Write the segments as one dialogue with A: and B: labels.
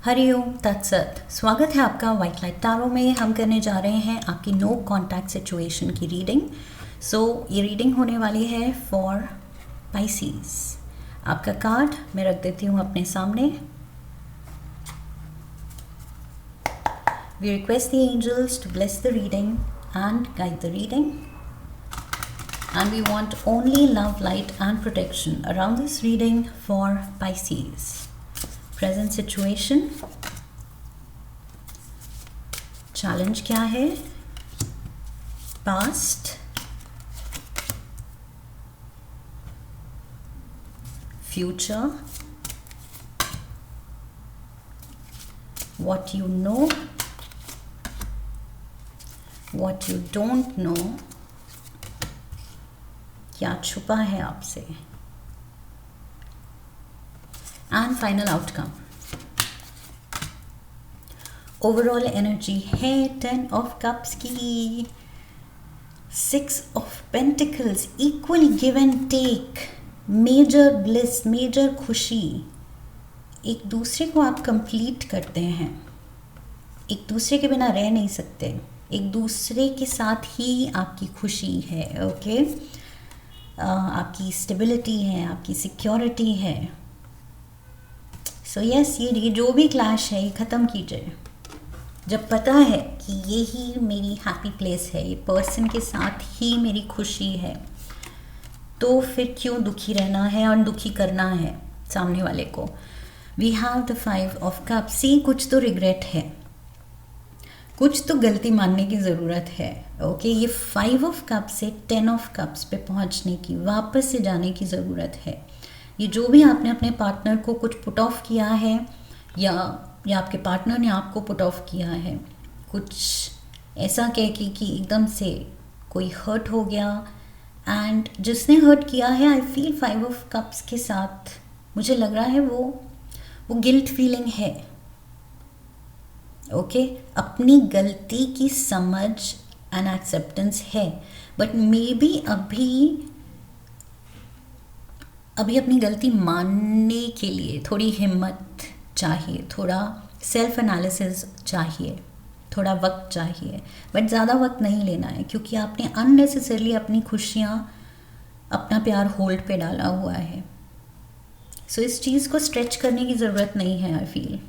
A: हरिओम तत्सत। स्वागत है आपका वाइट लाइट टारो में। हम करने जा रहे हैं आपकी नो कॉन्टैक्ट सिचुएशन की रीडिंग। ये रीडिंग होने वाली है फॉर पाइसीज। आपका कार्ड मैं रख देती हूँ अपने सामने। We request the angels to bless the reading and guide the reading, and we want only love, light and protection around this reading for Pisces. Present situation, challenge क्या है, past, future, what you know, what you don't know, क्या छुपा है आपसे, and final outcome. Overall energy है 10 of cups की, 6 of pentacles, equal give and take, major bliss, major खुशी। एक दूसरे को आप कंप्लीट करते हैं, एक दूसरे के बिना रह नहीं सकते, एक दूसरे के साथ ही आपकी खुशी है। ओके आपकी स्टेबिलिटी है, आपकी सिक्योरिटी है। सो यस, ये जो भी क्लैश है ये ख़त्म कीजिए। जब पता है कि ये ही मेरी हैप्पी प्लेस है, ये पर्सन के साथ ही मेरी खुशी है, तो फिर क्यों दुखी रहना है और दुखी करना है सामने वाले को। We have the 5 of cups. See कुछ तो रिग्रेट है, कुछ तो गलती मानने की ज़रूरत है। ओके ये 5 ऑफ कप्स से 10 ऑफ कप्स पे पहुंचने की, वापस से जाने की ज़रूरत है। ये जो भी आपने अपने पार्टनर को कुछ पुट ऑफ किया है या आपके पार्टनर ने आपको पुट ऑफ किया है, कुछ ऐसा कह के कि एकदम से कोई हर्ट हो गया, एंड जिसने हर्ट किया है आई फील 5 ऑफ कप्स के साथ मुझे लग रहा है वो गिल्ट फीलिंग है। ओके अपनी गलती की समझ एंड एक्सेप्टेंस है, बट मे बी अभी अपनी गलती मानने के लिए थोड़ी हिम्मत चाहिए, थोड़ा सेल्फ एनालिसिस चाहिए, थोड़ा वक्त चाहिए। बट ज़्यादा वक्त नहीं लेना है, क्योंकि आपने अननेसेसरली अपनी खुशियाँ, अपना प्यार होल्ड पे डाला हुआ है। सो इस चीज़ को स्ट्रेच करने की ज़रूरत नहीं है। आई फील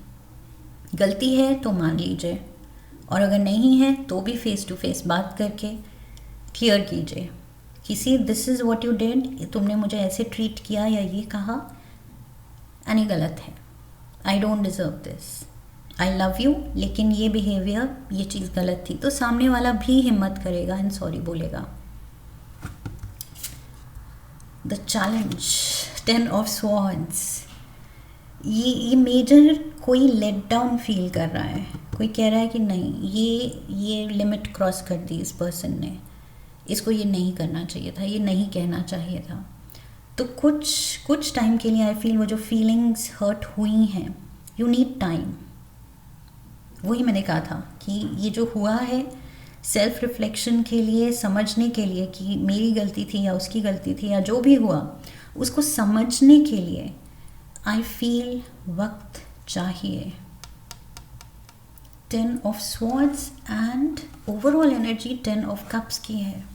A: गलती है तो मान लीजिए, और अगर नहीं है तो भी फेस टू फेस बात करके क्लियर कीजिए किसी this is what you did, तुमने मुझे ऐसे ट्रीट किया या ये कहा एंड ये गलत है, I don't deserve this, I love you, लेकिन ये बिहेवियर, ये चीज़ गलत थी। तो सामने वाला भी हिम्मत करेगा एंड सॉरी बोलेगा। The challenge 10 of swords. ये मेजर कोई लेट डाउन फील कर रहा है, कोई कह रहा है कि नहीं ये लिमिट क्रॉस कर दी इस पर्सन ने, इसको ये नहीं करना चाहिए था, ये नहीं कहना चाहिए था। तो कुछ टाइम के लिए आई फील वो जो फीलिंग्स हर्ट हुई हैं, यू नीड टाइम। वही मैंने कहा था कि ये जो हुआ है सेल्फ रिफ्लेक्शन के लिए, समझने के लिए कि मेरी गलती थी या उसकी गलती थी या जो भी हुआ, उसको समझने के लिए आई फील वक्त चाहिए। 10 of swords and overall energy 10 of cups की है।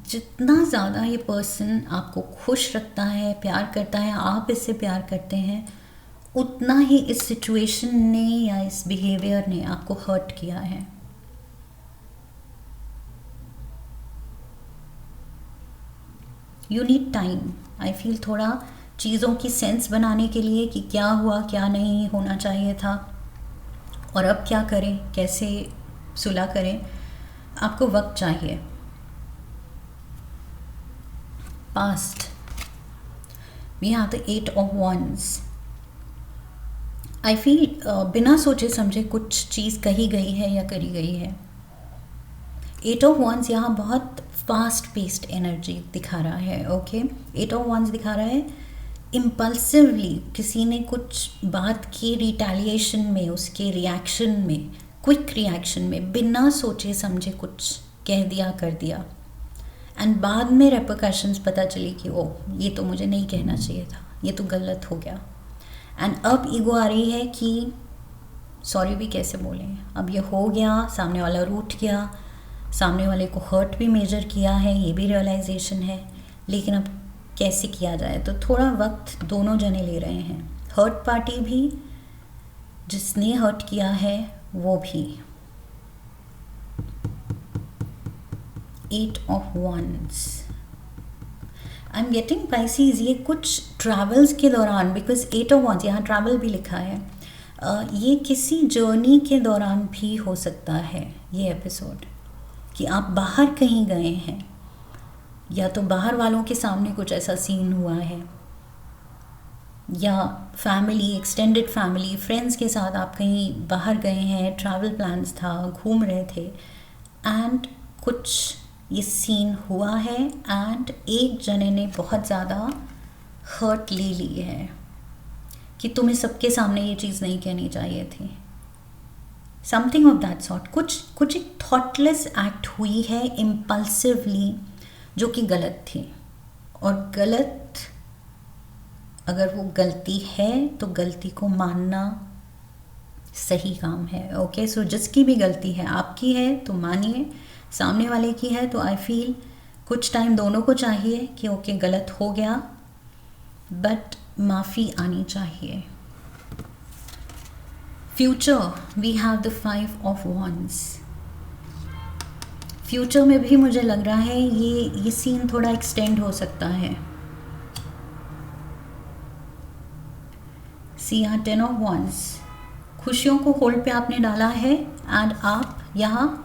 A: जितना ज़्यादा ये पर्सन आपको खुश रखता है, प्यार करता है, आप इससे प्यार करते हैं, उतना ही इस सिचुएशन ने या इस बिहेवियर ने आपको हर्ट किया है। You need time. I feel थोड़ा चीज़ों की सेंस बनाने के लिए कि क्या हुआ, क्या नहीं होना चाहिए था, और अब क्या करें, कैसे सुलह करें, आपको वक्त चाहिए। Past, we have the 8 of wands। I feel बिना सोचे समझे कुछ चीज़ कही गई है या करी गई है। 8 ऑफ wands यहाँ बहुत फास्ट पेस्ड एनर्जी दिखा रहा है। ओके 8 ऑफ wands दिखा रहा है इम्पल्सिवली किसी ने कुछ बात की, रिटेलिएशन में, उसके रिएक्शन में, क्विक रिएक्शन में, बिना सोचे समझे कुछ कह दिया, कर दिया, एंड बाद में रेपरकशंस पता चली कि ओ ये तो मुझे नहीं कहना चाहिए था, ये तो गलत हो गया। एंड अब ईगो आ रही है कि सॉरी भी कैसे बोलें, अब ये हो गया, सामने वाला रूठ गया, सामने वाले को हर्ट भी मेजर किया है, ये भी रियलाइजेशन है, लेकिन अब कैसे किया जाए। तो थोड़ा वक्त दोनों जने ले रहे हैं, हर्ट पार्टी भी, जिसने हर्ट किया है वो भी। 8 of Wands, I am getting Pisces, ये कुछ ट्रैवल्स के दौरान, बिकॉज 8 of Wands यहाँ ट्रैवल भी लिखा है, ये किसी जर्नी के दौरान भी हो सकता है ये एपिसोड, कि आप बाहर कहीं गए हैं, या तो बाहर वालों के सामने कुछ ऐसा सीन हुआ है, या फैमिली, एक्सटेंडेड फैमिली, फ्रेंड्स के साथ आप कहीं बाहर गए हैं, ट्रैवल प्लान्स था, घूम रहे थे, एंड कुछ ये सीन हुआ है, एंड एक जने ने बहुत ज़्यादा हर्ट ले ली है कि तुम्हें सबके सामने ये चीज़ नहीं कहनी चाहिए थी, समथिंग ऑफ दैट सॉर्ट। कुछ एक थॉटलेस एक्ट हुई है इम्पल्सिवली, जो कि गलत थी, और गलत, अगर वो गलती है तो गलती को मानना सही काम है। ओके, सो जिसकी भी गलती है, आपकी है तो मानिए, सामने वाले की है तो आई फील कुछ टाइम दोनों को चाहिए कि ओके गलत हो गया, बट माफ़ी आनी चाहिए। Future, we have the 5 of Wands। Future में भी मुझे लग रहा है ये सीन थोड़ा एक्सटेंड हो सकता है। सी यहाँ 10 of Wands, खुशियों को होल्ड पे आपने डाला है, एंड आप यहाँ,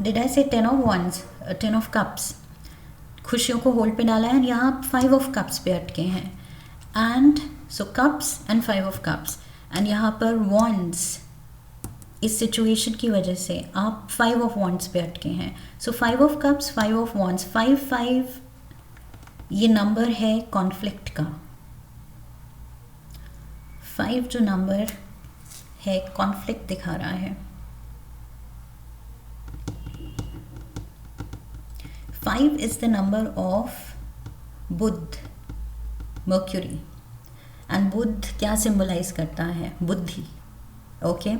A: डिड आई से 10 of Wands, 10 of Cups, खुशियों को होल्ड पे डाला है, एंड यहाँ आप 5 of Cups पे अटके हैं, and so cups and 5 of Cups, and यहाँ पर Wands, इस सिचुएशन की वजह से आप 5 of Wands पे अटके हैं। सो 5 of Cups, 5 of Wands, 5 ये नंबर है कॉन्फ्लिक्ट का। 5 जो नंबर है कॉन्फ्लिक्ट दिखा रहा है। 5 is the number of Budh, Mercury, and Budh क्या सिंबलाइज करता है? बुद्धि। ओके,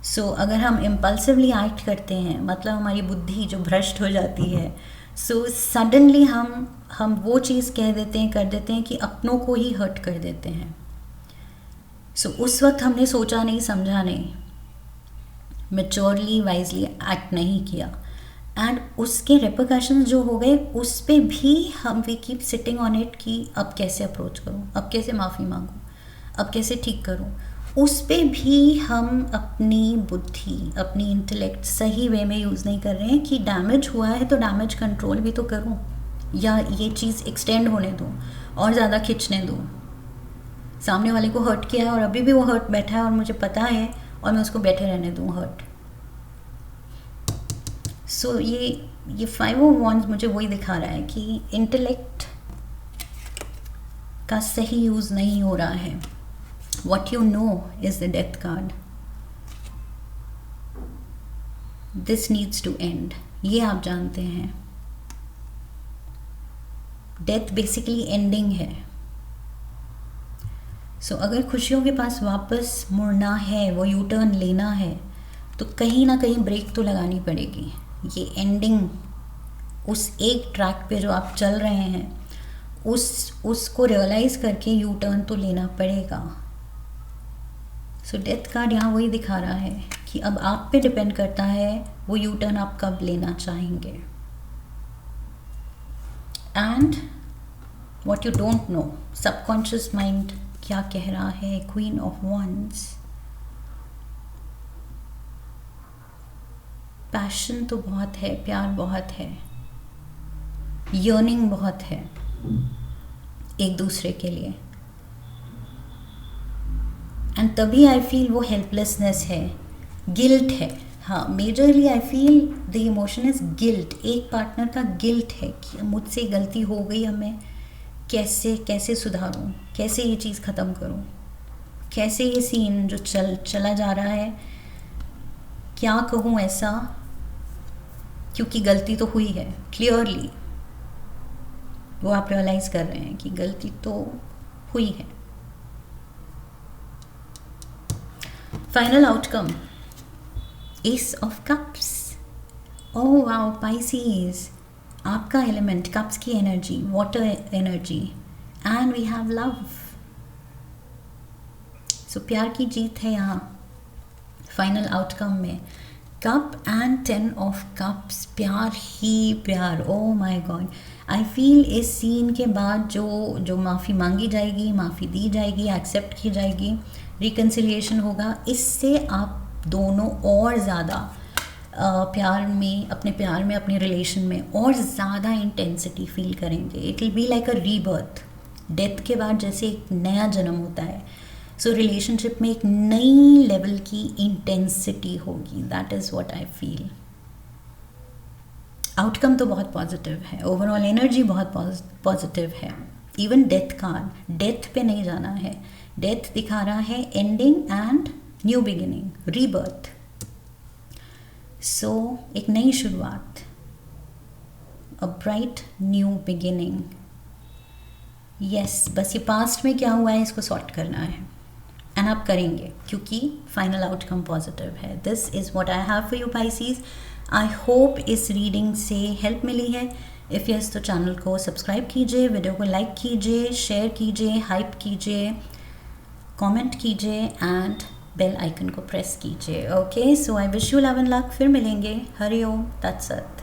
A: सो अगर हम इम्पल्सिवली एक्ट करते हैं, मतलब हमारी बुद्धि जो भ्रष्ट हो जाती है, सो सडनली हम वो चीज़ कह देते हैं, कर देते हैं कि अपनों को ही हर्ट कर देते हैं। सो उस वक्त हमने सोचा नहीं, समझा नहीं, मैच्योरली वाइजली एक्ट नहीं किया, एंड उसके रिपरकशंस जो हो गए उस पे भी हम we keep sitting on it कि अब कैसे अप्रोच करूँ, अब कैसे माफ़ी मांगूँ, अब कैसे ठीक करूँ। उस पे भी हम अपनी बुद्धि, अपनी इंटेलेक्ट सही वे में यूज़ नहीं कर रहे हैं कि डैमेज हुआ है तो डैमेज कंट्रोल भी तो करूँ, या ये चीज़ एक्सटेंड होने दूँ और ज़्यादा खिंचने दूँ। सामने वाले को हर्ट किया है और अभी भी वो हर्ट बैठा है और मुझे पता है, और मैं उसको बैठे रहने दूँ हर्ट। सो ये 5 of Wands मुझे वही दिखा रहा है कि इंटेलेक्ट का सही यूज़ नहीं हो रहा है। What you know is the death card. This needs to end. ये आप जानते हैं, डेथ बेसिकली एंडिंग है। सो अगर खुशियों के पास वापस मुड़ना है, वो यू टर्न लेना है, तो कहीं ना कहीं ब्रेक तो लगानी पड़ेगी। ये एंडिंग, उस एक ट्रैक पे जो आप चल रहे हैं, उसको रियलाइज़ करके यू टर्न तो लेना पड़ेगा। सो डेथ कार्ड यहाँ वही दिखा रहा है कि अब आप पे डिपेंड करता है वो यू टर्न आप कब लेना चाहेंगे। And what you don't know, subconscious mind क्या कह रहा है? क्वीन ऑफ वंस, पैशन तो बहुत है, प्यार बहुत है, यर्निंग बहुत है एक दूसरे के लिए, एंड तभी आई फील वो हेल्पलेसनेस है, गिल्ट है। हाँ, majorly I feel the emotion is guilt. एक पार्टनर का गिल्ट है कि मुझसे गलती हो गई, अब मैं कैसे सुधारूं, कैसे ये चीज़ ख़त्म करूं, कैसे ये सीन जो चला जा रहा है, क्या कहूँ ऐसा, क्योंकि गलती तो हुई है। क्लियरली वो आप रियलाइज़ कर रहे हैं कि गलती तो हुई है, final outcome, ace of cups. Oh wow Pisces, आपका एलिमेंट कप्स की energy, water energy, and we have love. So प्यार की जीत है यहाँ फाइनल आउटकम में। कप एंड 10 ऑफ कप्स, प्यार ही प्यार। Oh my god, I feel इस सीन के बाद जो माफ़ी मांगी जाएगी, माफ़ी दी जाएगी, एक्सेप्ट की जाएगी, रिकन्सिलिएशन होगा, इससे आप दोनों और ज़्यादा प्यार में, अपने रिलेशन में और ज़्यादा इंटेंसिटी फील करेंगे। It will be like a rebirth, death के बाद जैसे एक नया जन्म होता है, सो रिलेशनशिप में एक नई लेवल की इंटेंसिटी होगी। That is what I feel. Outcome तो बहुत पॉजिटिव है, ओवरऑल एनर्जी बहुत पॉजिटिव है। इवन डेथ कार्ड, डेथ पे नहीं जाना है, डेथ दिखा रहा है ending and new beginning, rebirth. So एक नई शुरुआत, a bright new beginning. Yes, बस ये पास्ट में क्या हुआ है इसको सॉर्ट करना है, एंड आप करेंगे क्योंकि फाइनल आउटकम पॉजिटिव है। This is what I have for you Pisces. I hope इस रीडिंग से हेल्प मिली है। इफ़ यस तो चैनल को सब्सक्राइब कीजिए, वीडियो को लाइक कीजिए, शेयर कीजिए, हाइप कीजिए, कमेंट कीजिए एंड बेल आइकन को प्रेस कीजिए। Okay, so I wish you love and luck. फिर मिलेंगे। हरि ओम तत्सत।